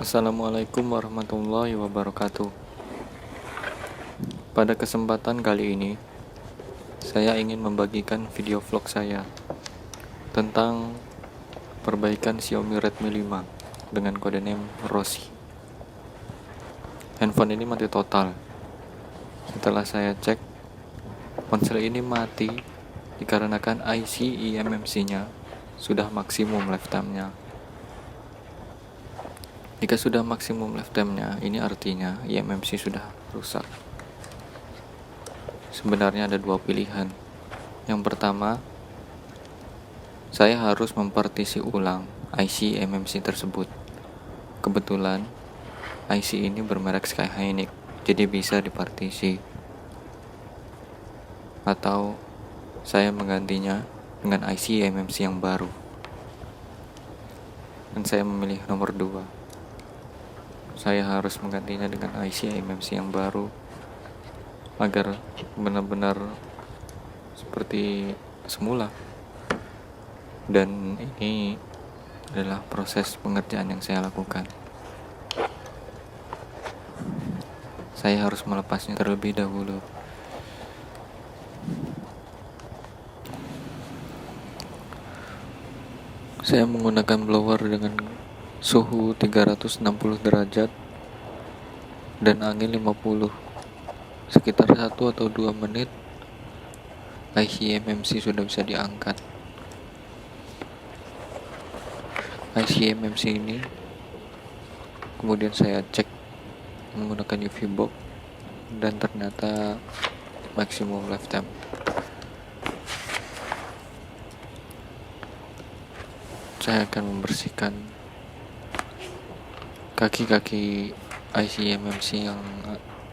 Assalamualaikum warahmatullahi wabarakatuh. Pada kesempatan kali ini, saya ingin membagikan video vlog saya tentang perbaikan Xiaomi Redmi 5 dengan kode name Rossi. Handphone ini mati total. Setelah saya cek, ponsel ini mati dikarenakan IC eMMC-nya sudah maksimum lifetime-nya. Jika sudah maksimum lifetime-nya, ini artinya eMMC sudah rusak. Sebenarnya ada dua pilihan. Yang pertama, saya harus mempartisi ulang IC eMMC tersebut. Kebetulan IC ini bermerek Skyhynix, jadi bisa dipartisi. Atau saya menggantinya dengan IC eMMC yang baru. Dan saya memilih nomor 2. Saya harus menggantinya dengan IC eMMC yang baru agar benar-benar seperti semula. Dan ini adalah proses pengerjaan yang saya lakukan. Saya harus melepasnya terlebih dahulu. Saya menggunakan blower dengan suhu 360 derajat dan angin 50. Sekitar 1 atau 2 menit IC eMMC sudah bisa diangkat. IC eMMC ini kemudian saya cek menggunakan UV box dan ternyata maksimum lifetime. Saya akan membersihkan kaki-kaki IC eMMC yang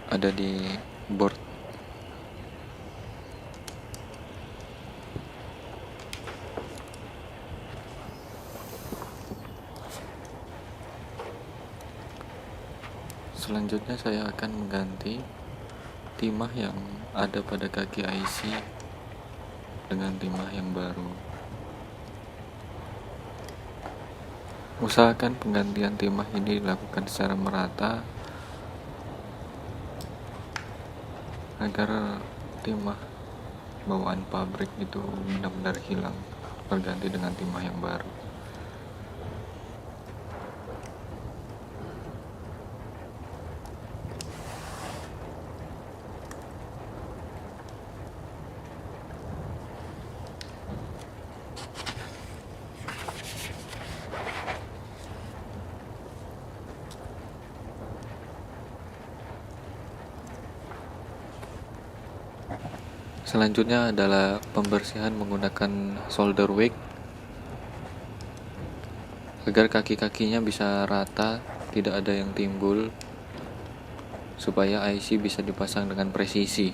ada di board. Selanjutnya saya akan mengganti timah yang ada pada kaki IC dengan timah yang baru. Usahakan penggantian timah ini dilakukan secara merata agar timah bawaan pabrik itu benar-benar hilang, berganti dengan timah yang baru. Selanjutnya adalah pembersihan menggunakan solder wick agar kaki-kakinya bisa rata, tidak ada yang timbul, supaya IC bisa dipasang dengan presisi.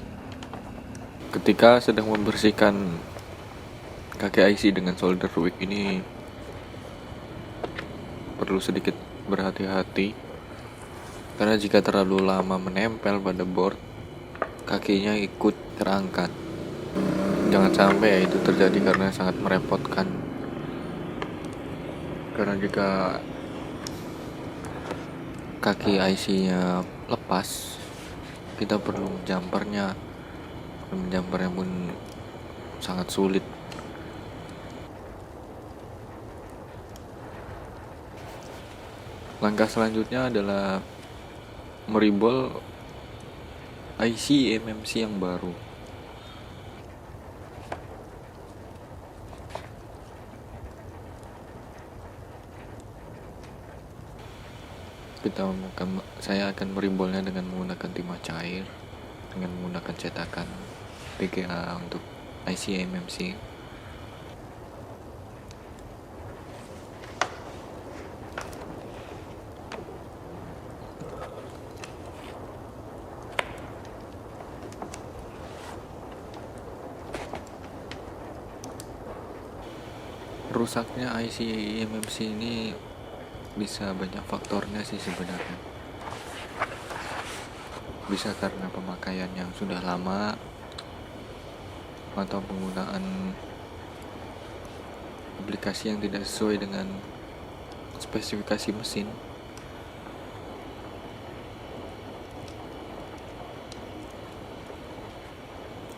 Ketika sedang membersihkan kaki IC dengan solder wick ini perlu sedikit berhati-hati, karena jika terlalu lama menempel pada board, kakinya ikut terangkat. Jangan sampai itu terjadi karena sangat merepotkan. Karena jika kaki IC-nya lepas, kita perlu menjampernya. Menjampernya pun sangat sulit. Langkah selanjutnya adalah meribol IC eMMC yang baru. Saya akan meribolnya dengan menggunakan timah cair, dengan menggunakan cetakan PGA untuk IC eMMC. Rusaknya IC eMMC ini bisa banyak faktornya sih sebenarnya. Bisa karena pemakaian yang sudah lama atau penggunaan aplikasi yang tidak sesuai dengan spesifikasi mesin,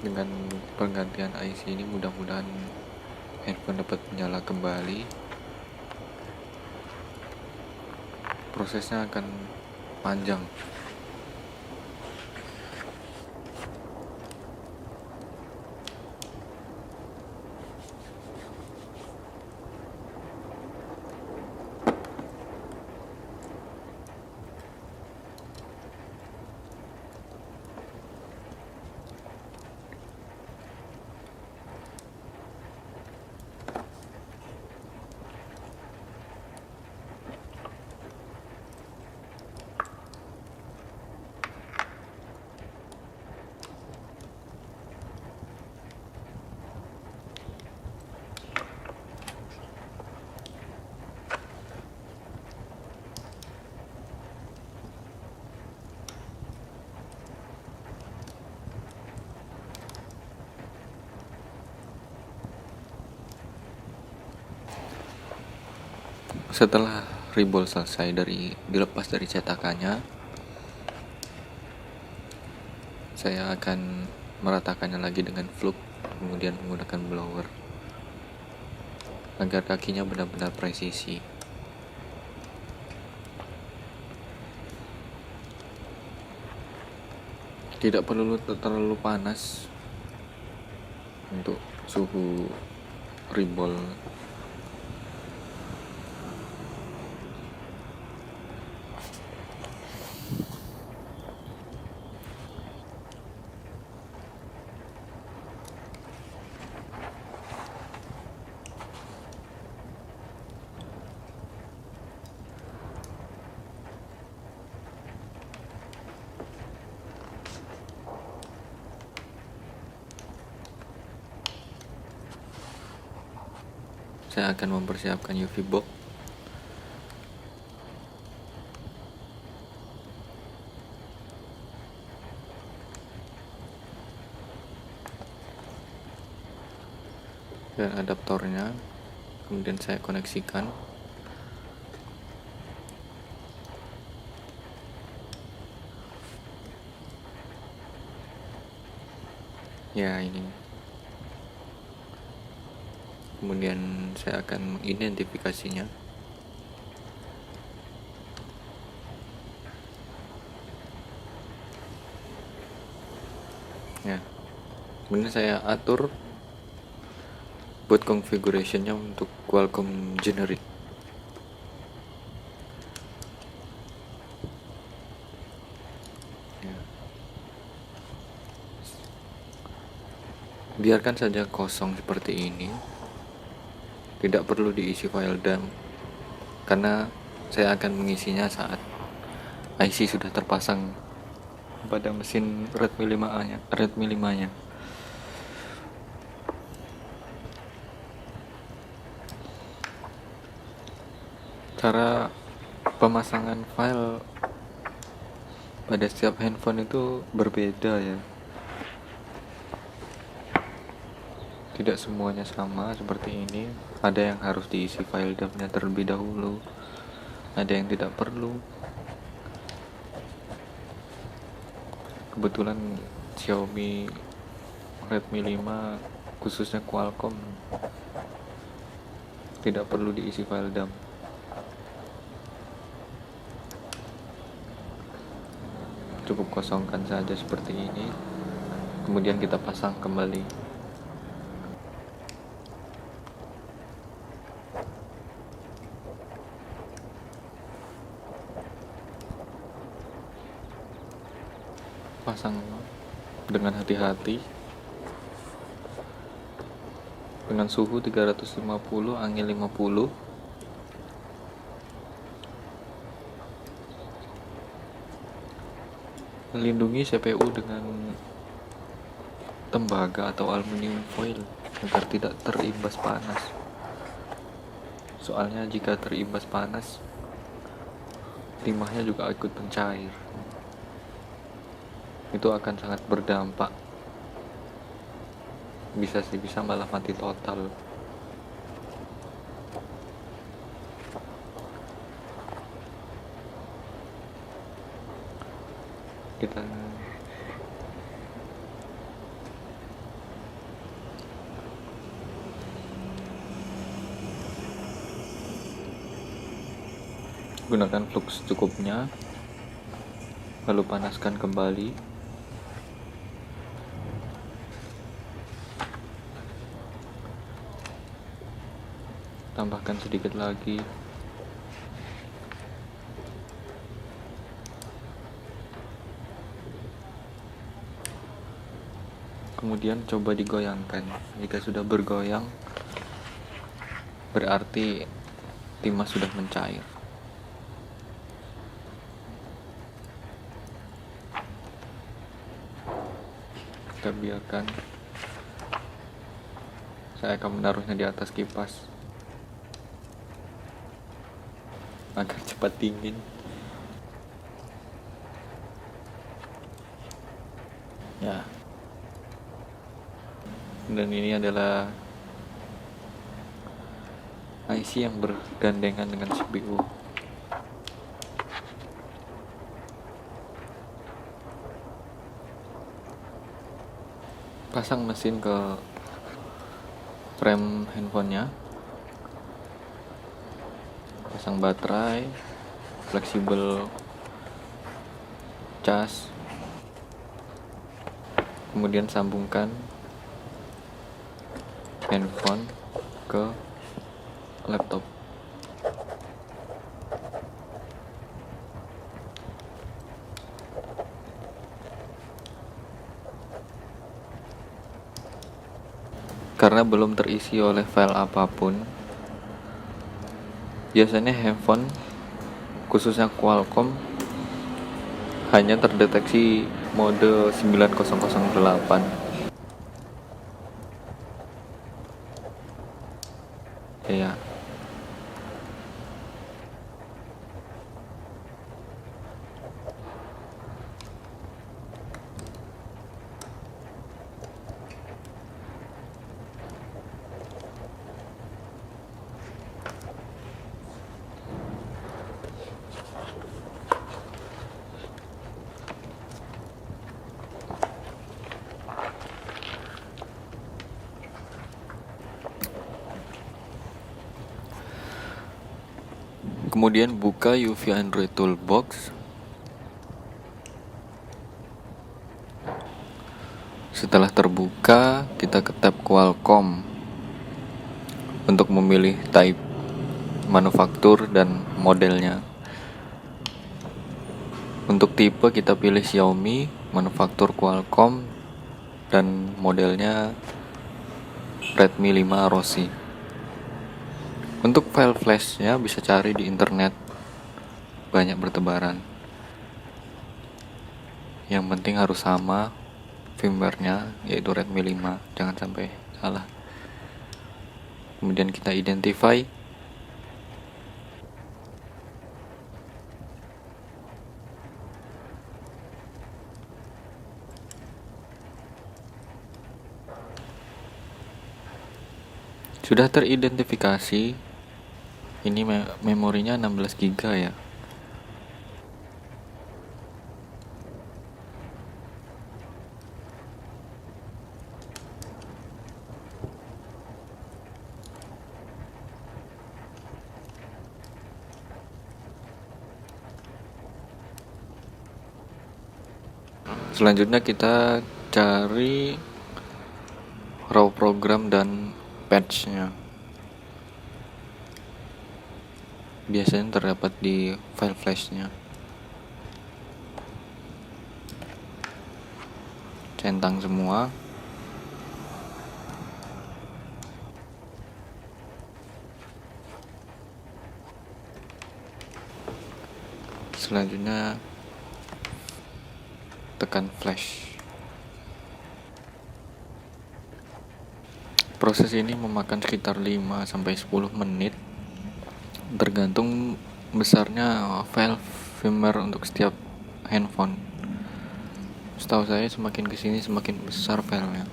Dengan penggantian IC ini mudah-mudahan handphone dapat menyala kembali. Prosesnya akan panjang. Setelah rebol selesai dilepas dari cetakannya, saya akan meratakannya lagi dengan fluk, kemudian menggunakan blower agar kakinya benar-benar presisi. Tidak perlu terlalu panas untuk suhu rebol. Saya akan mempersiapkan UV box. Dan adaptornya, kemudian saya koneksikan. Ya, ini. Kemudian saya akan mengidentifikasinya. Ya, kemudian saya atur buat configurationnya untuk Qualcomm generic. Ya. Biarkan saja kosong seperti ini. Tidak perlu diisi file dump, karena saya akan mengisinya saat IC sudah terpasang pada mesin Redmi 5-nya. Cara pemasangan file pada setiap handphone itu berbeda ya. Tidak semuanya sama seperti ini. Ada yang harus diisi file dumpnya terlebih dahulu, ada yang tidak perlu. Kebetulan Xiaomi Redmi 5 khususnya Qualcomm tidak perlu diisi file dump. Cukup kosongkan saja seperti ini, kemudian kita pasang kembali. Pasang dengan hati-hati dengan suhu 350, angin 50. Lindungi CPU dengan tembaga atau aluminium foil agar tidak terimbas panas. Soalnya jika terimbas panas, timahnya juga ikut mencair. Itu akan sangat berdampak. Bisa malah mati total. Gunakan flux secukupnya, lalu panaskan kembali. Tambahkan sedikit lagi. Kemudian coba digoyangkan. Jika sudah bergoyang, berarti timah sudah mencair. Kita biarkan. Saya akan menaruhnya di atas kipas agar cepat dingin. Ya. Dan ini adalah IC yang bergandengan dengan CPU. Pasang mesin ke frame handphonenya, pasang baterai, fleksibel cas, kemudian sambungkan handphone ke laptop. Karena belum terisi oleh file apapun, biasanya handphone khususnya Qualcomm hanya terdeteksi mode 9008. Ya. Kemudian buka UV Android Toolbox. Setelah terbuka, kita ke tab Qualcomm untuk memilih type, manufaktur, dan modelnya. Untuk tipe kita pilih Xiaomi, manufaktur Qualcomm, dan modelnya Redmi 5 Rossi. Untuk file flashnya bisa cari di internet, banyak bertebaran. Yang penting harus sama firmware-nya, yaitu Redmi 5, jangan sampai salah. Kemudian kita identify. Sudah teridentifikasi. Ini memorinya 16 GB ya. Selanjutnya kita cari raw program dan patch-nya. Biasanya terdapat di file flash-nya. Centang semua. Selanjutnya tekan flash. Proses ini memakan sekitar 5-10 menit tergantung besarnya file firmware untuk setiap handphone. Setahu saya semakin kesini semakin besar filenya.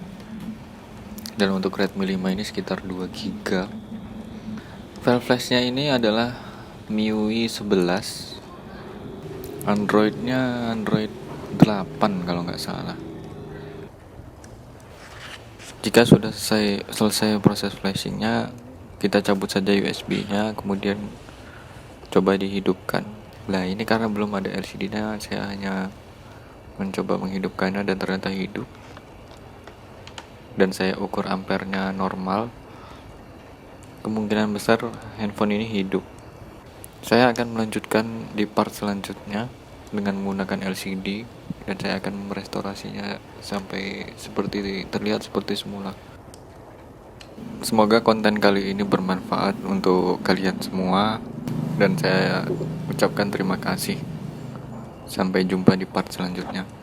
Dan untuk Redmi 5 ini sekitar 2 GB. File flashnya ini adalah MIUI 11. Androidnya Android 8 kalau nggak salah. Jika sudah selesai proses flashingnya, kita cabut saja USB-nya, kemudian coba dihidupkan. Nah ini karena belum ada LCD-nya, saya hanya mencoba menghidupkannya dan ternyata hidup. Dan saya ukur ampernya normal, kemungkinan besar handphone ini hidup. Saya akan melanjutkan di part selanjutnya dengan menggunakan LCD, dan saya akan merestorasinya sampai terlihat seperti semula. Semoga konten kali ini bermanfaat untuk kalian semua, dan saya ucapkan terima kasih. Sampai jumpa di part selanjutnya.